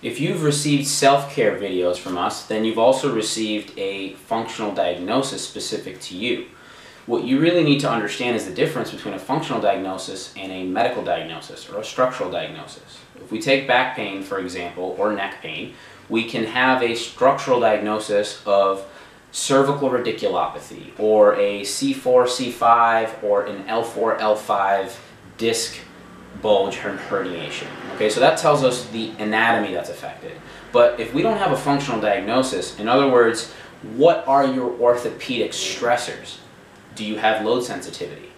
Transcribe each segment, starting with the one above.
If you've received self-care videos from us, then you've also received a functional diagnosis specific to you. What you really need to understand is the difference between a functional diagnosis and a medical diagnosis or a structural diagnosis. If we take back pain, for example, or neck pain, we can have a structural diagnosis of cervical radiculopathy or a C4, C5 or an L4, L5 disc bulge herniation. Okay, so that tells us the anatomy that's affected. But if we don't have a functional diagnosis, in other words, what are your orthopedic stressors? Do you have load sensitivity?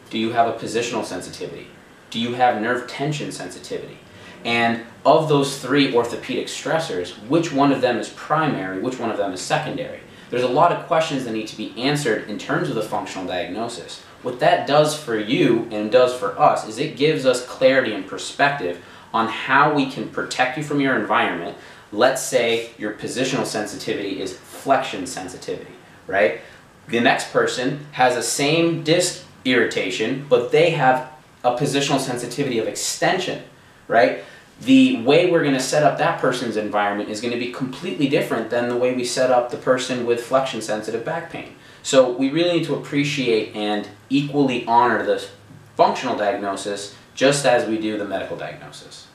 Do you have a positional sensitivity? Do you have nerve tension sensitivity? And of those three orthopedic stressors, which one of them is primary, which one of them is secondary? There's a lot of questions that need to be answered in terms of the functional diagnosis. What that does for you and does for us is it gives us clarity and perspective on how we can protect you from your environment. Let's say your positional sensitivity is flexion sensitivity, right? The next person has the same disc irritation, but they have a positional sensitivity of extension, right? The way we're going to set up that person's environment is going to be completely different than the way we set up the person with flexion sensitive back pain. So we really need to appreciate and equally honor the functional diagnosis just as we do the medical diagnosis.